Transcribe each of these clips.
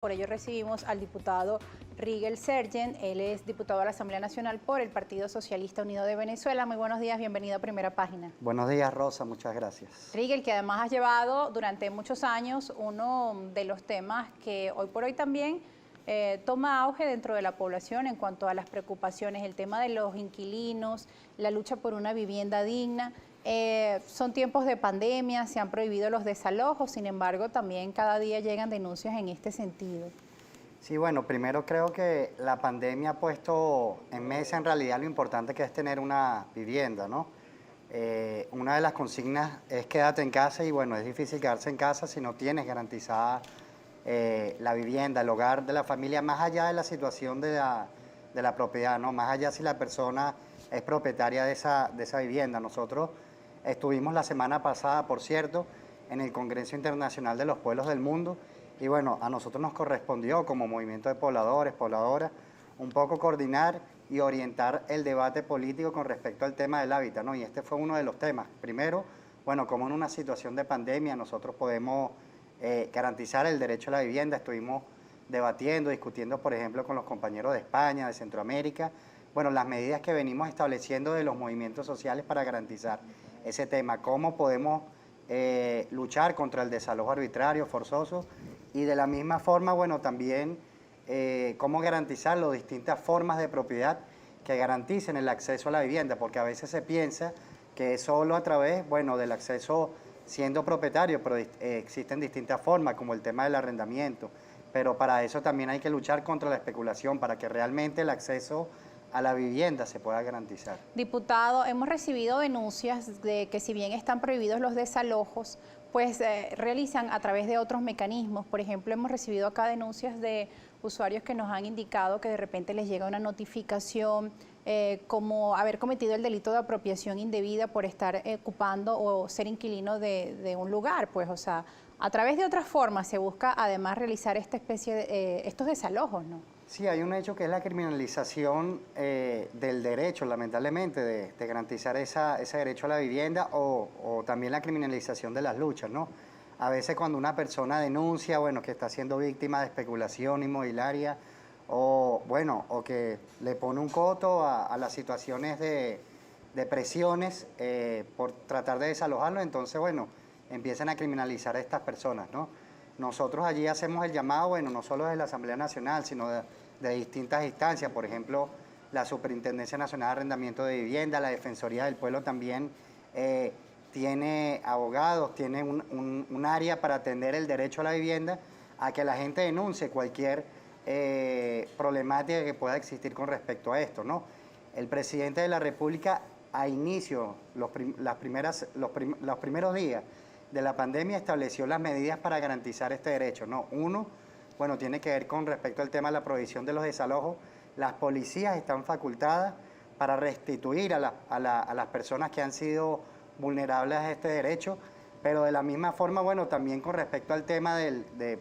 Por ello recibimos al diputado Rigel Sergent, él es diputado de la Asamblea Nacional por el Partido Socialista Unido de Venezuela. Muy buenos días, bienvenido a Primera Página. Buenos días, Rosa, muchas gracias. Rigel, que además has llevado durante muchos años uno de los temas que hoy por hoy también toma auge dentro de la población en cuanto a las preocupaciones, el tema de los inquilinos, la lucha por una vivienda digna. Son tiempos de pandemia, se han prohibido los desalojos, sin embargo, también cada día llegan denuncias en este sentido. Sí, bueno, primero creo que la pandemia ha puesto en mesa en realidad lo importante que es tener una vivienda, ¿no? Una de las consignas es quédate en casa y bueno, es difícil quedarse en casa si no tienes garantizada la vivienda, el hogar de la familia, más allá de la situación de la propiedad, ¿no? Más allá si la persona es propietaria de esa vivienda. Nosotros estuvimos la semana pasada, por cierto, en el Congreso Internacional de los Pueblos del Mundo y bueno, a nosotros nos correspondió como movimiento de pobladores, pobladoras, un poco coordinar y orientar el debate político con respecto al tema del hábitat, ¿no? Y este fue uno de los temas. Primero, bueno, como en una situación de pandemia nosotros podemos garantizar el derecho a la vivienda. Estuvimos debatiendo, discutiendo, por ejemplo, con los compañeros de España, de Centroamérica, bueno, las medidas que venimos estableciendo de los movimientos sociales para garantizar ese tema, cómo podemos luchar contra el desalojo arbitrario, forzoso, y de la misma forma, bueno, también cómo garantizar las distintas formas de propiedad que garanticen el acceso a la vivienda, porque a veces se piensa que es solo a través, bueno, del acceso siendo propietario, pero existen distintas formas, como el tema del arrendamiento, pero para eso también hay que luchar contra la especulación, para que realmente el acceso a la vivienda se pueda garantizar. Diputado, hemos recibido denuncias de que si bien están prohibidos los desalojos, pues realizan a través de otros mecanismos. Por ejemplo, hemos recibido acá denuncias de usuarios que nos han indicado que de repente les llega una notificación como haber cometido el delito de apropiación indebida por estar ocupando o ser inquilino de un lugar. Pues, o sea, a través de otras formas se busca además realizar esta especie de estos desalojos, ¿no? Sí, hay un hecho que es la criminalización del derecho, lamentablemente, de garantizar ese derecho a la vivienda o también la criminalización de las luchas, ¿no? A veces cuando una persona denuncia, bueno, que está siendo víctima de especulación inmobiliaria o, bueno, o que le pone un coto a las situaciones de presiones por tratar de desalojarlo, entonces, bueno, empiezan a criminalizar a estas personas, ¿no? Nosotros allí hacemos el llamado, bueno, no solo de la Asamblea Nacional, sino de distintas instancias, por ejemplo, la Superintendencia Nacional de Arrendamiento de Vivienda, la Defensoría del Pueblo también tiene abogados, tiene un área para atender el derecho a la vivienda, a que la gente denuncie cualquier problemática que pueda existir con respecto a esto, ¿no? El presidente de la República, a inicio, los primeros días de la pandemia, estableció las medidas para garantizar este derecho, ¿no? Uno, bueno, tiene que ver con respecto al tema de la prohibición de los desalojos. Las policías están facultadas para restituir a las personas que han sido vulnerables a este derecho, pero de la misma forma, bueno, también con respecto al tema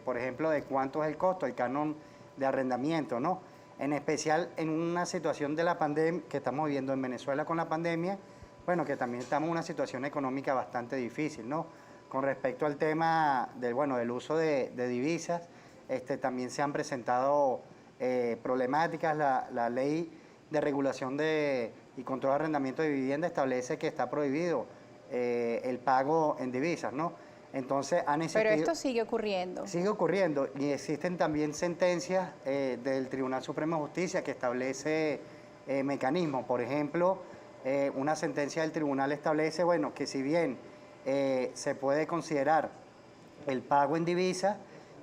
por ejemplo, de cuánto es el costo, el canon de arrendamiento, ¿no? En especial en una situación de la pandemia que estamos viviendo en Venezuela con la pandemia, bueno, que también estamos en una situación económica bastante difícil, ¿no? Con respecto al tema del uso de divisas, también se han presentado problemáticas. La ley de regulación y control de arrendamiento de vivienda establece que está prohibido el pago en divisas, ¿no? Entonces han existido... Pero esto sigue ocurriendo. Sigue ocurriendo y existen también sentencias del Tribunal Supremo de Justicia que establece mecanismos. Por ejemplo, una sentencia del tribunal establece, bueno, que si bien se puede considerar el pago en divisa,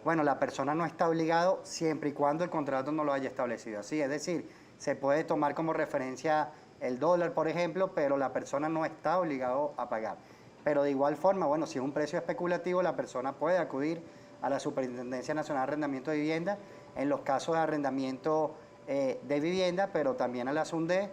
bueno, la persona no está obligado siempre y cuando el contrato no lo haya establecido así. Es decir, se puede tomar como referencia el dólar, por ejemplo, pero la persona no está obligado a pagar. Pero de igual forma, bueno, si es un precio especulativo, la persona puede acudir a la Superintendencia Nacional de Arrendamiento de Vivienda en los casos de arrendamiento de vivienda, pero también a la SUNDE,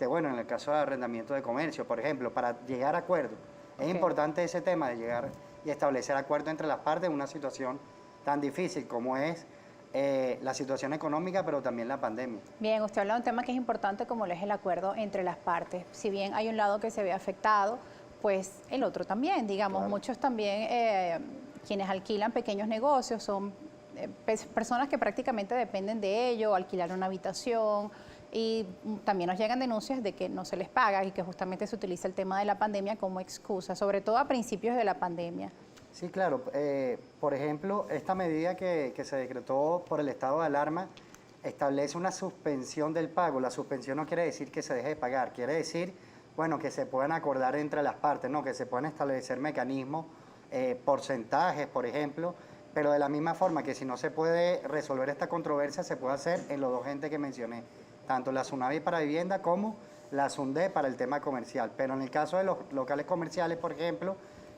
bueno, en el caso de arrendamiento de comercio, por ejemplo, para llegar a acuerdos. Es importante ese tema de llegar y establecer acuerdos entre las partes en una situación tan difícil como es la situación económica, pero también la pandemia. Bien, usted habla de un tema que es importante como lo es el acuerdo entre las partes. Si bien hay un lado que se ve afectado, pues el otro también, digamos, claro. Muchos también, quienes alquilan pequeños negocios son personas que prácticamente dependen de ello, alquilar una habitación. Y también nos llegan denuncias de que no se les paga y que justamente se utiliza el tema de la pandemia como excusa, sobre todo a principios de la pandemia. Sí, claro. Por ejemplo, esta medida que se decretó por el estado de alarma establece una suspensión del pago. La suspensión no quiere decir que se deje de pagar, quiere decir, bueno, que se puedan acordar entre las partes, ¿no? Que se puedan establecer mecanismos, porcentajes, por ejemplo, pero de la misma forma que si no se puede resolver esta controversia, se puede hacer en los dos entes que mencioné, tanto la SUNAVI para vivienda como la SUNDE para el tema comercial. Pero en el caso de los locales comerciales, por ejemplo,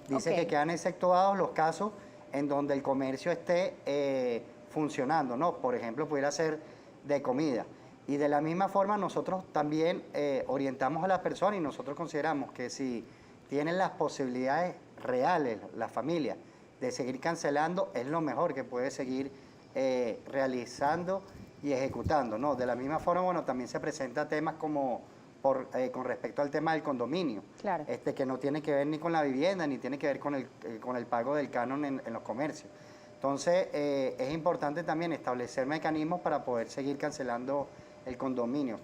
dice que quedan exceptuados los casos en donde el comercio esté funcionando, ¿no? Por ejemplo, pudiera ser de comida. Y de la misma forma nosotros también orientamos a las personas y nosotros consideramos que si tienen las posibilidades reales, las familias, de seguir cancelando, es lo mejor que puede seguir realizando y ejecutando, ¿no? De la misma forma, bueno, también se presenta temas como con respecto al tema del condominio, claro. Que no tiene que ver ni con la vivienda, ni tiene que ver con el pago del canon en los comercios. Entonces, es importante también establecer mecanismos para poder seguir cancelando el condominio.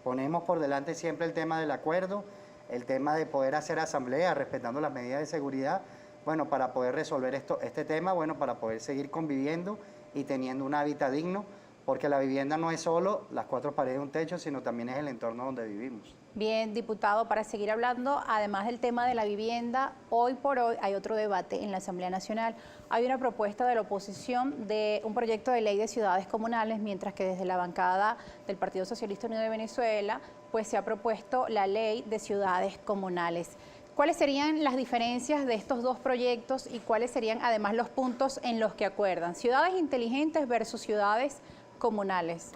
Ponemos por delante siempre el tema del acuerdo, el tema de poder hacer asambleas respetando las medidas de seguridad, bueno, para poder resolver este tema, bueno, para poder seguir conviviendo y teniendo un hábitat digno, porque la vivienda no es solo las cuatro paredes de un techo, sino también es el entorno donde vivimos. Bien, diputado, para seguir hablando, además del tema de la vivienda, hoy por hoy hay otro debate en la Asamblea Nacional. Hay una propuesta de la oposición de un proyecto de ley de ciudades comunales, mientras que desde la bancada del Partido Socialista Unido de Venezuela, pues se ha propuesto la ley de ciudades comunales. ¿Cuáles serían las diferencias de estos dos proyectos y cuáles serían además los puntos en los que acuerdan? Ciudades inteligentes versus ciudades comunales.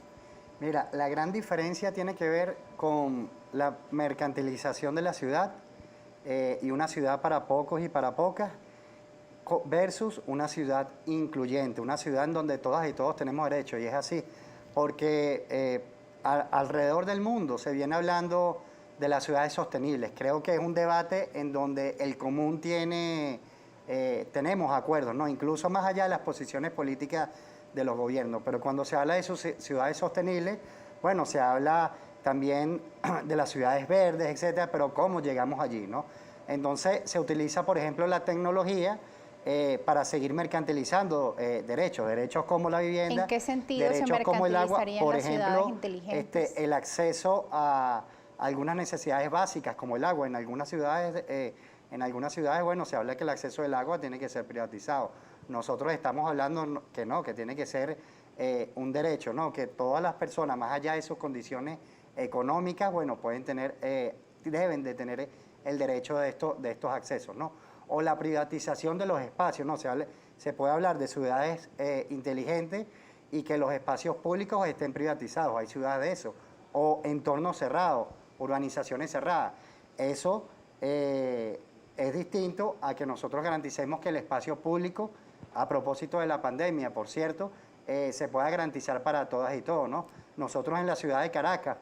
Mira, la gran diferencia tiene que ver con la mercantilización de la ciudad y una ciudad para pocos y para pocas versus una ciudad incluyente, una ciudad en donde todas y todos tenemos derecho, y es así, porque alrededor del mundo se viene hablando de las ciudades sostenibles. Creo que es un debate en donde el común tenemos acuerdos, ¿no? Incluso más allá de las posiciones políticas de los gobiernos, pero cuando se habla de ciudades sostenibles, bueno, se habla también de las ciudades verdes, etcétera, pero ¿cómo llegamos allí, no? Entonces se utiliza, por ejemplo, la tecnología para seguir mercantilizando derechos como la vivienda. ¿En qué sentido se como el agua, mercantilizarían por las ciudades ejemplo, inteligentes? el acceso a algunas necesidades básicas como el agua. En algunas ciudades, bueno, se habla que el acceso del agua tiene que ser privatizado. Nosotros estamos hablando que no, que tiene que ser un derecho, ¿no? Que todas las personas, más allá de sus condiciones económicas, bueno, deben de tener el derecho de estos accesos, ¿no? O la privatización de los espacios, ¿no? Se puede hablar de ciudades inteligentes y que los espacios públicos estén privatizados, hay ciudades de eso, o entornos cerrados, urbanizaciones cerradas. Eso es distinto a que nosotros garanticemos que el espacio público, a propósito de la pandemia, por cierto, se pueda garantizar para todas y todos, ¿no? Nosotros en la ciudad de Caracas,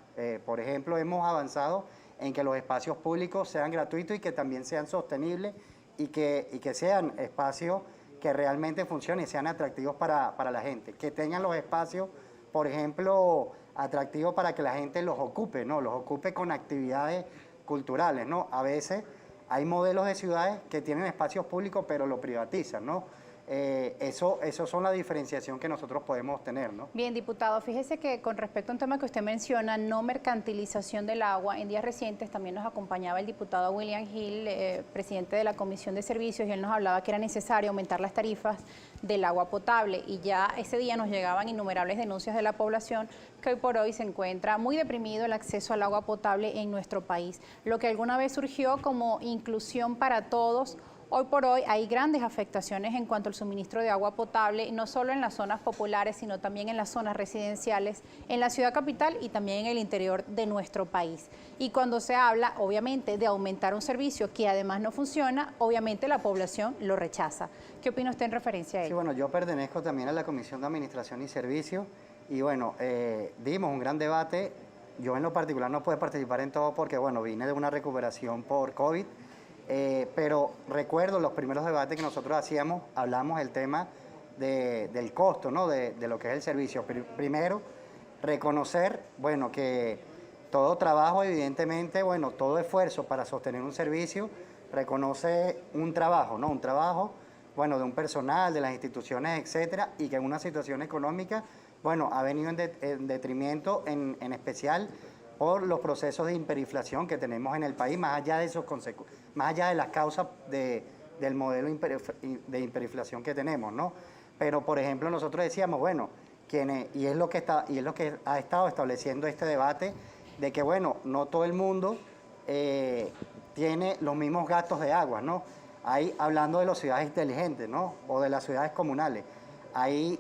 por ejemplo, hemos avanzado en que los espacios públicos sean gratuitos y que también sean sostenibles y que sean espacios que realmente funcionen y sean atractivos para la gente. Que tengan los espacios, por ejemplo, atractivos para que la gente los ocupe, ¿no? Los ocupe con actividades culturales, ¿no? A veces hay modelos de ciudades que tienen espacios públicos pero lo privatizan, ¿no? Eso son la diferenciación que nosotros podemos tener, ¿no? Bien, diputado, fíjese que con respecto a un tema que usted menciona, no mercantilización del agua, en días recientes también nos acompañaba el diputado William Hill, presidente de la Comisión de Servicios, y él nos hablaba que era necesario aumentar las tarifas del agua potable, y ya ese día nos llegaban innumerables denuncias de la población que hoy por hoy se encuentra muy deprimido el acceso al agua potable en nuestro país. Lo que alguna vez surgió como inclusión para todos, hoy por hoy hay grandes afectaciones en cuanto al suministro de agua potable, no solo en las zonas populares, sino también en las zonas residenciales, en la ciudad capital y también en el interior de nuestro país. Y cuando se habla, obviamente, de aumentar un servicio que además no funciona, obviamente la población lo rechaza. ¿Qué opina usted en referencia a ello? Sí, bueno, yo pertenezco también a la Comisión de Administración y Servicios y bueno, dimos un gran debate. Yo en lo particular no pude participar en todo porque, bueno, vine de una recuperación por COVID. Pero recuerdo los primeros debates que nosotros hacíamos, hablamos del tema del costo, ¿no? De lo que es el servicio. Primero, reconocer, bueno, que todo trabajo, evidentemente, bueno, todo esfuerzo para sostener un servicio reconoce un trabajo, ¿no? Un trabajo, bueno, de un personal, de las instituciones, etcétera, y que en una situación económica, bueno, ha venido en detrimento, en especial por los procesos de hiperinflación que tenemos en el país, más allá de esos más allá de las causas del modelo de hiperinflación que tenemos, ¿no? Pero, por ejemplo, nosotros decíamos, bueno, y es lo que ha estado estableciendo este debate, de que, bueno, no todo el mundo tiene los mismos gastos de agua, ¿no? Ahí, hablando de las ciudades inteligentes, ¿no? O de las ciudades comunales. Ahí,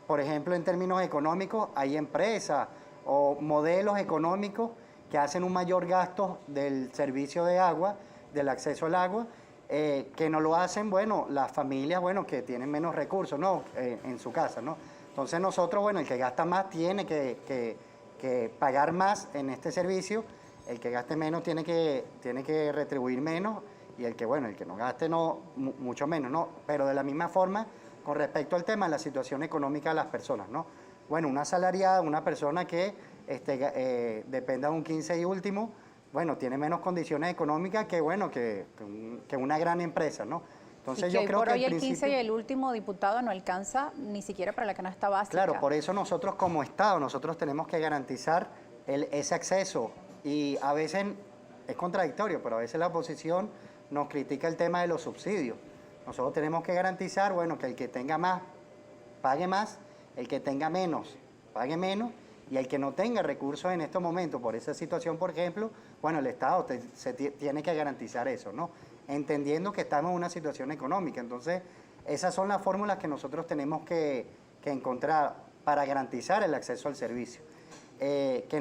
por ejemplo, en términos económicos, hay empresas o modelos económicos que hacen un mayor gasto del servicio de agua, del acceso al agua, que no lo hacen, bueno, las familias, bueno, que tienen menos recursos, ¿no? En su casa, ¿no? Entonces nosotros, bueno, el que gasta más tiene que pagar más en este servicio, el que gaste menos tiene que retribuir menos, y el que, bueno, el que no gaste no, mucho menos, ¿no? Pero de la misma forma, con respecto al tema de la situación económica de las personas, ¿no? Bueno, una asalariada, una persona que dependa de un 15 y último, bueno, tiene menos condiciones económicas que, bueno, que una gran empresa, ¿no? Entonces yo creo que hoy el 15 y el último diputado no alcanza ni siquiera para la canasta básica. Claro, por eso nosotros como Estado, nosotros tenemos que garantizar ese acceso, y a veces es contradictorio, pero a veces la oposición nos critica el tema de los subsidios. Nosotros tenemos que garantizar, bueno, que el que tenga más, pague más, el que tenga menos, pague menos, y el que no tenga recursos en estos momentos por esa situación, por ejemplo, bueno, el Estado tiene que garantizar eso, ¿no? Entendiendo que estamos en una situación económica. Entonces, esas son las fórmulas que nosotros tenemos que encontrar para garantizar el acceso al servicio, que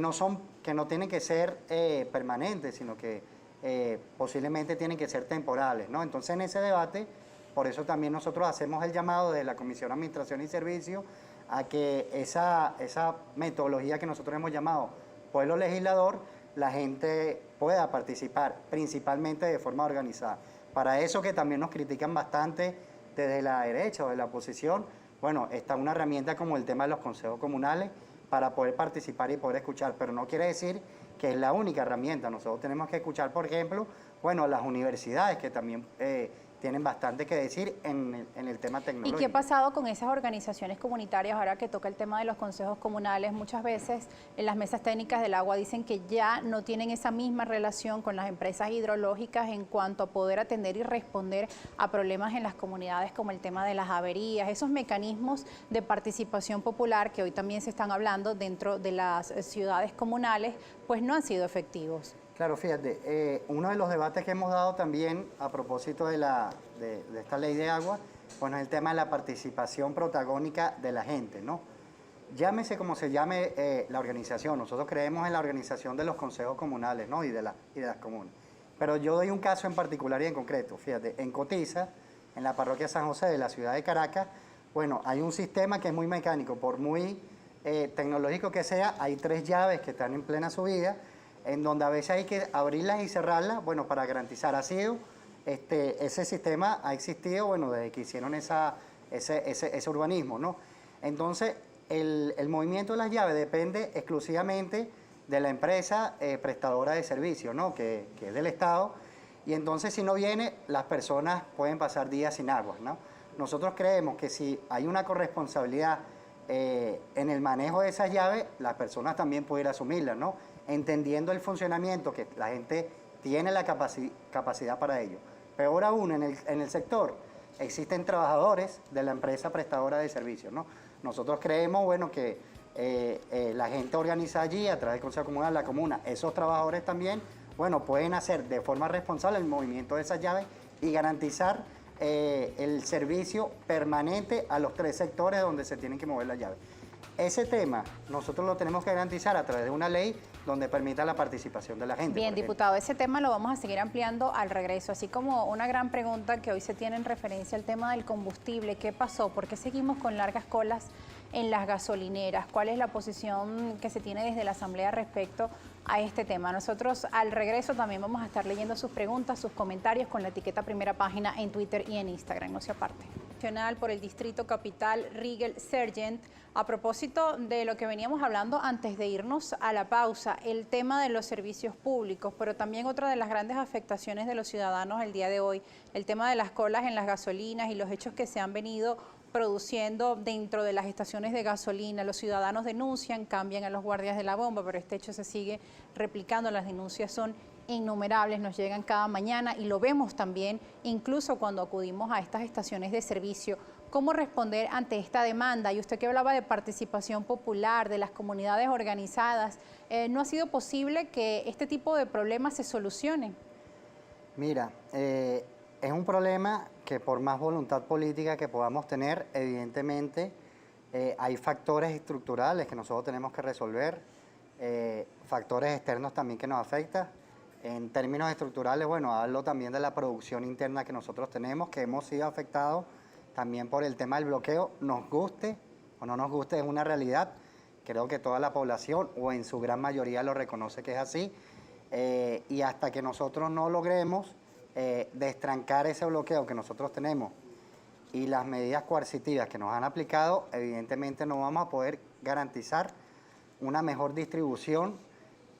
no tienen que ser permanentes, sino que posiblemente tienen que ser temporales, ¿no? Entonces, en ese debate, por eso también nosotros hacemos el llamado de la Comisión de Administración y Servicios a que esa metodología que nosotros hemos llamado pueblo legislador, la gente pueda participar, principalmente de forma organizada. Para eso, que también nos critican bastante desde la derecha o de la oposición, bueno, está una herramienta como el tema de los consejos comunales para poder participar y poder escuchar, pero no quiere decir que es la única herramienta. Nosotros tenemos que escuchar, por ejemplo, bueno, las universidades, que también tienen bastante que decir en el tema tecnológico. ¿Y qué ha pasado con esas organizaciones comunitarias ahora que toca el tema de los consejos comunales? Muchas veces en las mesas técnicas del agua dicen que ya no tienen esa misma relación con las empresas hidrológicas en cuanto a poder atender y responder a problemas en las comunidades, como el tema de las averías, esos mecanismos de participación popular que hoy también se están hablando dentro de las ciudades comunales, pues no han sido efectivos. Claro, fíjate, uno de los debates que hemos dado también a propósito de esta ley de agua, bueno, es el tema de la participación protagónica de la gente, ¿no? Llámese como se llame la organización, nosotros creemos en la organización de los consejos comunales, ¿no? y de las comunas. Pero yo doy un caso en particular y en concreto, fíjate, en Cotiza, en la parroquia San José de la ciudad de Caracas, bueno, hay un sistema que es muy mecánico, por muy tecnológico que sea, hay 3 llaves que están en plena subida, en donde a veces hay que abrirlas y cerrarlas, bueno, para garantizar. Ese sistema ha existido, bueno, desde que hicieron ese urbanismo, ¿no? Entonces, el movimiento de las llaves depende exclusivamente de la empresa prestadora de servicios, ¿no? Que es del Estado, y entonces si no viene, las personas pueden pasar días sin agua, ¿no? Nosotros creemos que si hay una corresponsabilidad en el manejo de esas llaves, las personas también pueden asumirlas, ¿no? Entendiendo el funcionamiento, que la gente tiene la capacidad para ello. Peor aún, en el sector existen trabajadores de la empresa prestadora de servicios, ¿no? Nosotros creemos, bueno, que la gente organiza allí, a través del Consejo Comunal, la comuna, esos trabajadores también, bueno, pueden hacer de forma responsable el movimiento de esas llaves y garantizar el servicio permanente a los 3 sectores donde se tienen que mover las llaves. Ese tema nosotros lo tenemos que garantizar a través de una ley donde permita la participación de la gente. Bien, diputado, ese tema lo vamos a seguir ampliando al regreso, así como una gran pregunta que hoy se tiene en referencia al tema del combustible. ¿Qué pasó? ¿Por qué seguimos con largas colas en las gasolineras? ¿Cuál es la posición que se tiene desde la Asamblea respecto a este tema? Nosotros al regreso también vamos a estar leyendo sus preguntas, sus comentarios con la etiqueta Primera Página en Twitter y en Instagram. No se aparte. Nacional por el Distrito Capital, Rigel Sergent. A propósito de lo que veníamos hablando antes de irnos a la pausa, el tema de los servicios públicos, pero también otra de las grandes afectaciones de los ciudadanos el día de hoy, el tema de las colas en las gasolinas y los hechos que se han venido produciendo dentro de las estaciones de gasolina. Los ciudadanos denuncian, cambian a los guardias de la bomba, pero este hecho se sigue replicando. Las denuncias son innumerables, nos llegan cada mañana y lo vemos también incluso cuando acudimos a estas estaciones de servicio. ¿Cómo responder ante esta demanda? Y usted que hablaba de participación popular, de las comunidades organizadas, ¿no ha sido posible que este tipo de problemas se solucionen? Mira, es un problema que por más voluntad política que podamos tener, evidentemente hay factores estructurales que nosotros tenemos que resolver, factores externos también que nos afectan. En términos estructurales, bueno, hablo también de la producción interna que nosotros tenemos, que hemos sido afectados también por el tema del bloqueo. Nos guste o no nos guste, es una realidad. Creo que toda la población, o en su gran mayoría, lo reconoce que es así. Y hasta que nosotros no logremos destrancar ese bloqueo que nosotros tenemos y las medidas coercitivas que nos han aplicado, evidentemente no vamos a poder garantizar una mejor distribución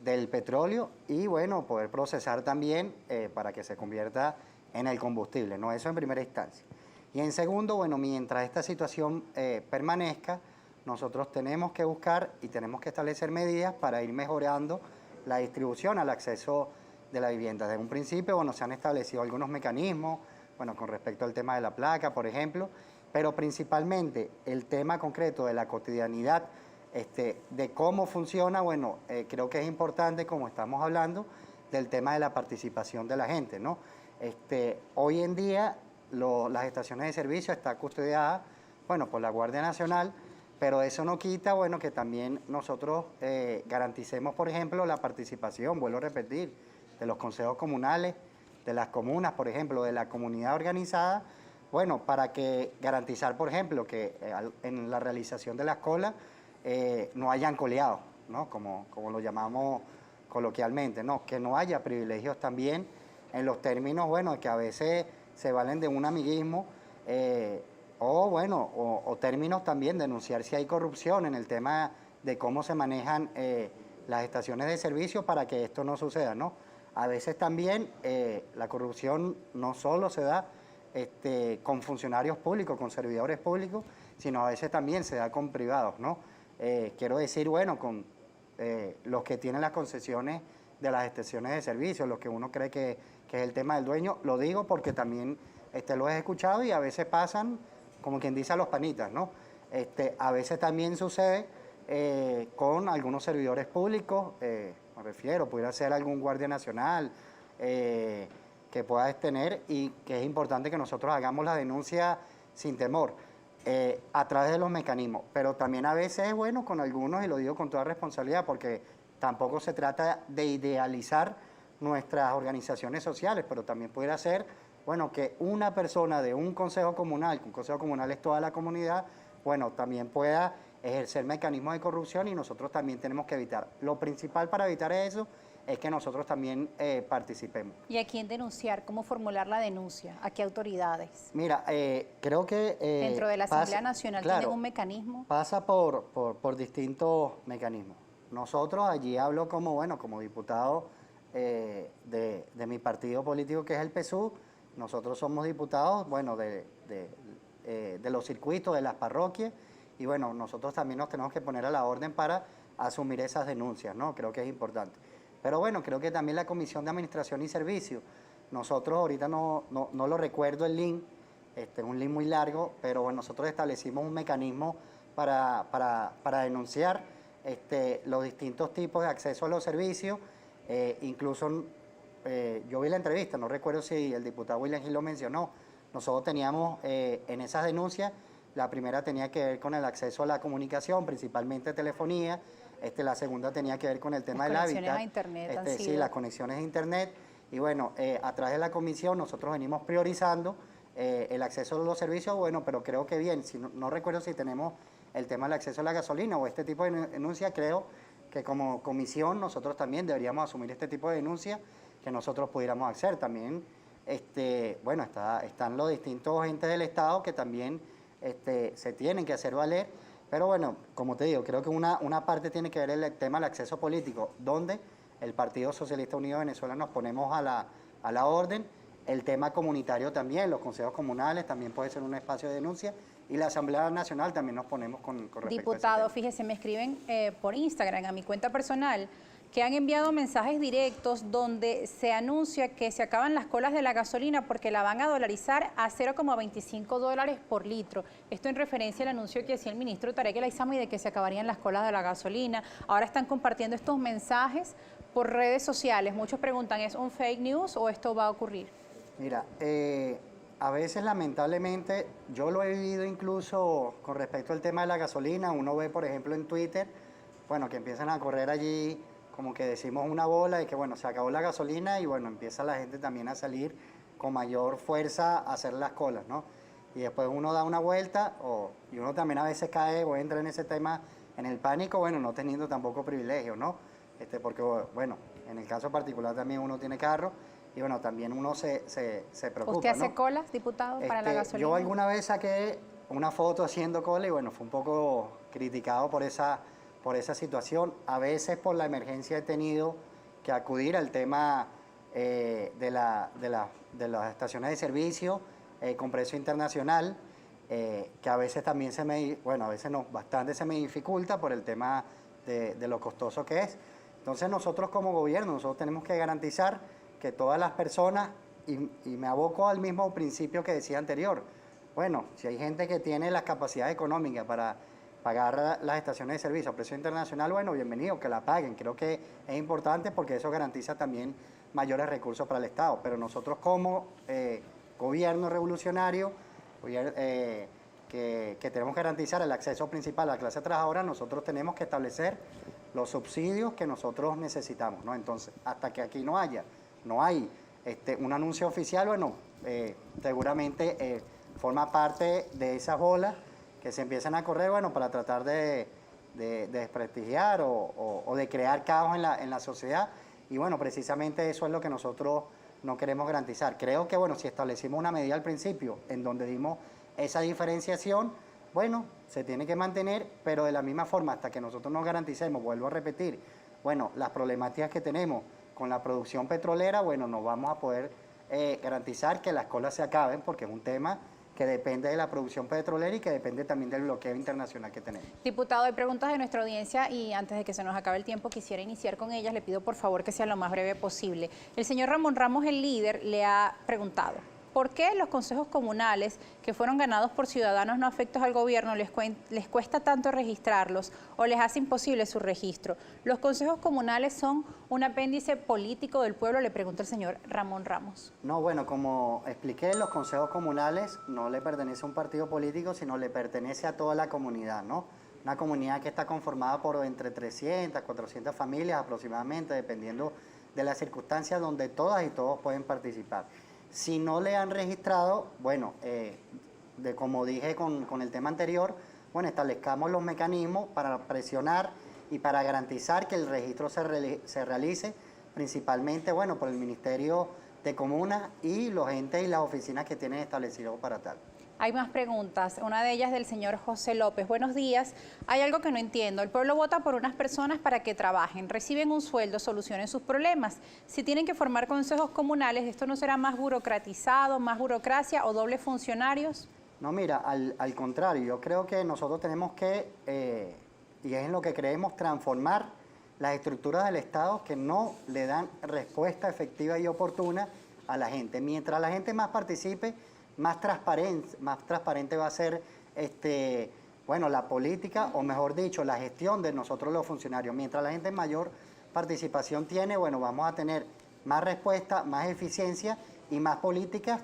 del petróleo y, bueno, poder procesar también para que se convierta en el combustible, ¿no? Eso en primera instancia. Y en segundo, bueno, mientras esta situación permanezca, nosotros tenemos que buscar y tenemos que establecer medidas para ir mejorando la distribución al acceso de la vivienda. Desde un principio, bueno, se han establecido algunos mecanismos, bueno, con respecto al tema de la placa, por ejemplo, pero principalmente el tema concreto de la cotidianidad, de cómo funciona, bueno, creo que es importante, como estamos hablando, del tema de la participación de la gente, ¿no? Hoy en día las estaciones de servicio están custodiadas, bueno, por la Guardia Nacional, pero eso no quita, bueno, que también nosotros garanticemos, por ejemplo, la participación, vuelvo a repetir, de los consejos comunales, de las comunas, por ejemplo, de la comunidad organizada, bueno, para que garantizar, por ejemplo, que en la realización de las colas no hayan coleados, ¿no? Como lo llamamos coloquialmente, ¿no? Que no haya privilegios también en los términos, bueno, que a veces se valen de un amiguismo, o términos también, denunciar si hay corrupción en el tema de cómo se manejan las estaciones de servicio para que esto no suceda, ¿no? A veces también la corrupción no solo se da con funcionarios públicos, con servidores públicos, sino a veces también se da con privados, ¿no? Quiero decir, bueno, con los que tienen las concesiones de las estaciones de servicio, los que uno cree que es el tema del dueño, lo digo porque también lo he escuchado y a veces pasan, como quien dice, a los panitas, ¿no? A veces también sucede con algunos servidores públicos, me refiero, pudiera ser algún guardia nacional que puedas tener y que es importante que nosotros hagamos la denuncia sin temor. A través de los mecanismos, pero también a veces es bueno con algunos, y lo digo con toda responsabilidad, porque tampoco se trata de idealizar nuestras organizaciones sociales, pero también pudiera ser, bueno, que una persona de un consejo comunal, que un consejo comunal es toda la comunidad, bueno, también pueda ejercer mecanismos de corrupción y nosotros también tenemos que evitar. Lo principal para evitar eso es que nosotros también participemos. ¿Y a quién denunciar? ¿Cómo formular la denuncia? ¿A qué autoridades? Mira, creo que... Dentro de la Asamblea Nacional, claro, ¿tienen un mecanismo? Pasa por distintos mecanismos. Nosotros, allí hablo como, bueno, como diputado de mi partido político, que es el PSUV. Nosotros somos diputados, bueno, de los circuitos, de las parroquias, y bueno, nosotros también nos tenemos que poner a la orden para asumir esas denuncias, ¿no? Creo que es importante. Pero bueno, creo que también la Comisión de Administración y Servicios, nosotros ahorita no lo recuerdo el link, un link muy largo, pero bueno, nosotros establecimos un mecanismo para denunciar los distintos tipos de acceso a los servicios, incluso yo vi la entrevista, no recuerdo si el diputado William Gil lo mencionó, nosotros teníamos en esas denuncias, la primera tenía que ver con el acceso a la comunicación, principalmente telefonía. La segunda tenía que ver con el tema del hábitat. Las conexiones a internet Sí, las conexiones a internet. Y bueno, a través de la comisión nosotros venimos priorizando el acceso a los servicios, bueno, pero creo que bien, si no recuerdo si tenemos el tema del acceso a la gasolina o este tipo de denuncia, creo que como comisión nosotros también deberíamos asumir este tipo de denuncia que nosotros pudiéramos hacer. También bueno, están los distintos entes del Estado que también se tienen que hacer valer. Pero bueno, como te digo, creo que una parte tiene que ver el tema del acceso político, donde el Partido Socialista Unido de Venezuela nos ponemos a la orden. El tema comunitario también, los consejos comunales también puede ser un espacio de denuncia, y la Asamblea Nacional también nos ponemos con respecto Diputado, a ese tema. fíjese, me escriben por Instagram a mi cuenta personal que han enviado mensajes directos donde se anuncia que se acaban las colas de la gasolina porque la van a dolarizar a 0,25 dólares por litro. Esto en referencia al anuncio que hacía el ministro Tarek El Aissami de que se acabarían las colas de la gasolina. Ahora están compartiendo estos mensajes por redes sociales. Muchos preguntan, ¿es un fake news o esto va a ocurrir? Mira, a veces lamentablemente, yo lo he vivido incluso con respecto al tema de la gasolina. Uno ve, por ejemplo, en Twitter, bueno, que empiezan a correr allí, como que decimos una bola de que, bueno, se acabó la gasolina y, bueno, empieza la gente también a salir con mayor fuerza a hacer las colas, ¿no? Y después uno da una vuelta y uno también a veces cae o entra en ese tema, en el pánico, bueno, no teniendo tampoco privilegio, ¿no? Porque, bueno, en el caso particular también uno tiene carro y, bueno, también uno se preocupa, ¿Usted hace ¿no? colas, diputado, para la gasolina? Yo alguna vez saqué una foto haciendo cola y, bueno, fue un poco criticado por esa situación. A veces por la emergencia he tenido que acudir al tema de las estaciones de servicio con precio internacional, que a veces también a veces no, bastante se me dificulta por el tema de lo costoso que es. Entonces nosotros como gobierno, nosotros tenemos que garantizar que todas las personas, y me aboco al mismo principio que decía anterior, bueno, si hay gente que tiene la capacidad económica para pagar las estaciones de servicio a precio internacional, bueno, bienvenido, que la paguen. Creo que es importante porque eso garantiza también mayores recursos para el Estado. Pero nosotros como gobierno revolucionario, que tenemos que garantizar el acceso principal a la clase trabajadora, nosotros tenemos que establecer los subsidios que nosotros necesitamos, ¿no? Entonces, hasta que aquí no hay un anuncio oficial, bueno, seguramente forma parte de esas olas que se empiezan a correr, bueno, para tratar de desprestigiar o de crear caos en la sociedad. Y bueno, precisamente eso es lo que nosotros no queremos garantizar. Creo que, bueno, si establecimos una medida al principio en donde dimos esa diferenciación, bueno, se tiene que mantener, pero de la misma forma, hasta que nosotros nos garanticemos, vuelvo a repetir, bueno, las problemáticas que tenemos con la producción petrolera, bueno, no vamos a poder garantizar que las colas se acaben, porque es un tema que depende de la producción petrolera y que depende también del bloqueo internacional que tenemos. Diputado, hay preguntas de nuestra audiencia y antes de que se nos acabe el tiempo quisiera iniciar con ellas. Le pido por favor que sea lo más breve posible. El señor Ramón Ramos, el líder, le ha preguntado: ¿por qué los consejos comunales que fueron ganados por ciudadanos no afectos al gobierno les cuesta tanto registrarlos o les hace imposible su registro? ¿Los consejos comunales son un apéndice político del pueblo?, le pregunta el señor Ramón Ramos. No, bueno, como expliqué, los consejos comunales no le pertenece a un partido político, sino le pertenece a toda la comunidad, ¿no? Una comunidad que está conformada por entre 300, 400 familias aproximadamente, dependiendo de las circunstancias, donde todas y todos pueden participar. Si no le han registrado, bueno, como dije con el tema anterior, bueno, establezcamos los mecanismos para presionar y para garantizar que el registro se realice principalmente, bueno, por el Ministerio de Comunas y los entes y las oficinas que tienen establecido para tal. Hay más preguntas, una de ellas del señor José López. Buenos días, hay algo que no entiendo. El pueblo vota por unas personas para que trabajen, reciben un sueldo, solucionen sus problemas. Si tienen que formar consejos comunales, ¿esto no será más burocratizado, más burocracia o doble funcionarios? No, mira, al contrario, yo creo que nosotros tenemos que, y es en lo que creemos, transformar las estructuras del Estado que no le dan respuesta efectiva y oportuna a la gente. Mientras la gente más participe, más transparente va a ser bueno, la política, o mejor dicho, la gestión de nosotros los funcionarios. Mientras la gente mayor participación tiene, bueno, vamos a tener más respuesta, más eficiencia y más políticas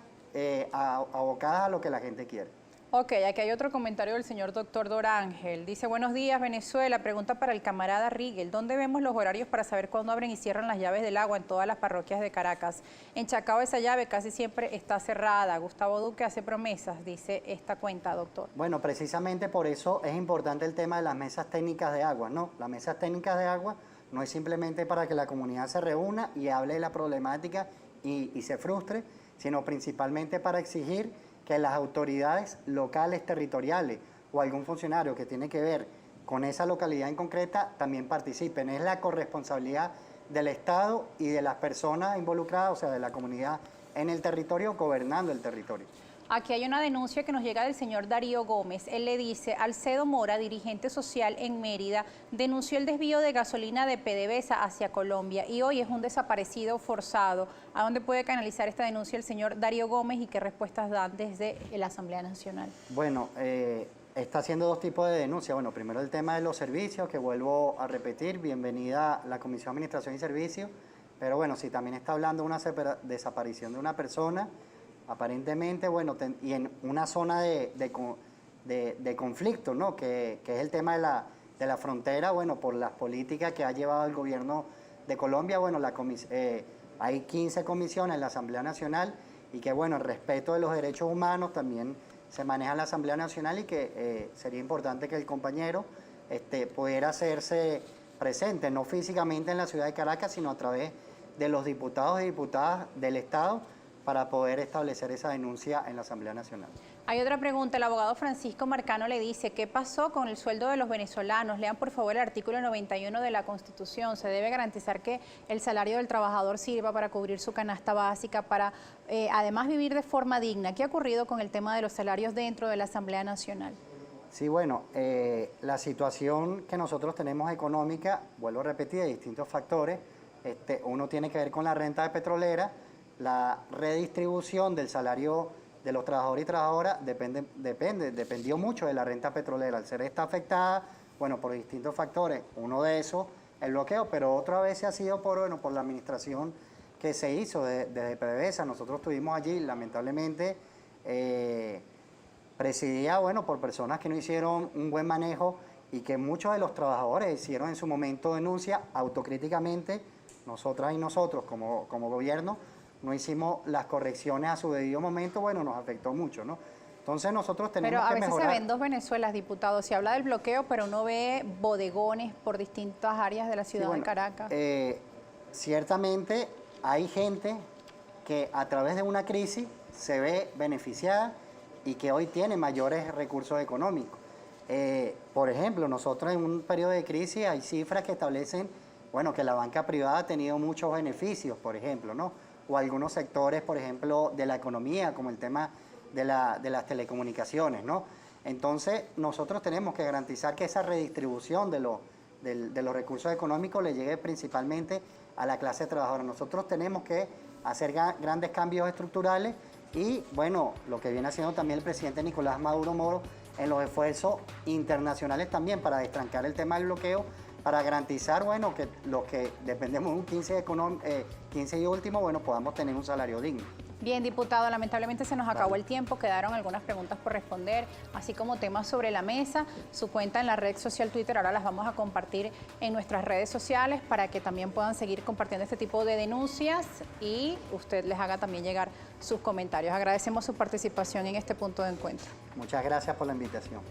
abocadas a lo que la gente quiere. Ok, aquí hay otro comentario del señor doctor Dorángel. Dice: buenos días, Venezuela. Pregunta para el camarada Rigel: ¿dónde vemos los horarios para saber cuándo abren y cierran las llaves del agua en todas las parroquias de Caracas? En Chacao esa llave casi siempre está cerrada. Gustavo Duque hace promesas, dice esta cuenta, doctor. Bueno, precisamente por eso es importante el tema de las mesas técnicas de agua, ¿no? Las mesas técnicas de agua no es simplemente para que la comunidad se reúna y hable de la problemática y se frustre, sino principalmente para exigir que las autoridades locales, territoriales o algún funcionario que tiene que ver con esa localidad en concreta también participen. Es la corresponsabilidad del Estado y de las personas involucradas, o sea, de la comunidad en el territorio, gobernando el territorio. Aquí hay una denuncia que nos llega del señor Darío Gómez. Él le dice: Alcedo Mora, dirigente social en Mérida, denunció el desvío de gasolina de PDVSA hacia Colombia y hoy es un desaparecido forzado. ¿A dónde puede canalizar esta denuncia el señor Darío Gómez y qué respuestas dan desde la Asamblea Nacional? Bueno, está haciendo dos tipos de denuncias. Bueno, primero el tema de los servicios, que vuelvo a repetir, bienvenida la Comisión de Administración y Servicios, pero bueno, si también está hablando de una desaparición de una persona, aparentemente, bueno, y en una zona de conflicto, ¿no? Que es el tema de la frontera, bueno, por las políticas que ha llevado el gobierno de Colombia, bueno, hay 15 comisiones en la Asamblea Nacional y que, bueno, el respeto de los derechos humanos también se maneja en la Asamblea Nacional y que sería importante que el compañero pudiera hacerse presente, no físicamente en la ciudad de Caracas, sino a través de los diputados y diputadas del Estado, para poder establecer esa denuncia en la Asamblea Nacional. Hay otra pregunta. El abogado Francisco Marcano le dice: ¿qué pasó con el sueldo de los venezolanos? Lean por favor el artículo 91 de la Constitución. Se debe garantizar que el salario del trabajador sirva para cubrir su canasta básica, para además vivir de forma digna. ¿Qué ha ocurrido con el tema de los salarios dentro de la Asamblea Nacional? Sí, bueno, la situación que nosotros tenemos económica, vuelvo a repetir, de distintos factores. Uno tiene que ver con la renta de petrolera. La redistribución del salario de los trabajadores y trabajadoras dependió mucho de la renta petrolera. Al ser esta afectada, bueno, por distintos factores, uno de esos, el bloqueo, pero otra vez ha sido por la administración que se hizo desde PDVSA. Nosotros estuvimos allí, lamentablemente, presidida, bueno, por personas que no hicieron un buen manejo y que muchos de los trabajadores hicieron en su momento denuncia autocríticamente. Nosotras y nosotros como gobierno no hicimos las correcciones a su debido momento, bueno, nos afectó mucho, ¿no? Entonces nosotros tenemos que mejorar. Pero a veces se ven dos Venezuelas, diputado. Se habla del bloqueo, pero uno ve bodegones por distintas áreas de la ciudad de Caracas. Ciertamente hay gente que a través de una crisis se ve beneficiada y que hoy tiene mayores recursos económicos. Por ejemplo, nosotros en un periodo de crisis hay cifras que establecen, bueno, que la banca privada ha tenido muchos beneficios, por ejemplo, ¿no? O algunos sectores, por ejemplo, de la economía, como el tema de las telecomunicaciones, ¿no? Entonces, nosotros tenemos que garantizar que esa redistribución de los recursos económicos le llegue principalmente a la clase trabajadora. Nosotros tenemos que hacer grandes cambios estructurales y, bueno, lo que viene haciendo también el presidente Nicolás Maduro Moro en los esfuerzos internacionales también para destrancar el tema del bloqueo, para garantizar, bueno, que los que dependemos de un 15 y último, bueno, podamos tener un salario digno. Bien, diputado, lamentablemente se nos acabó el tiempo, quedaron algunas preguntas por responder, así como temas sobre la mesa. Su cuenta en la red social Twitter ahora las vamos a compartir en nuestras redes sociales para que también puedan seguir compartiendo este tipo de denuncias y usted les haga también llegar sus comentarios. Agradecemos su participación en este punto de encuentro. Muchas gracias por la invitación.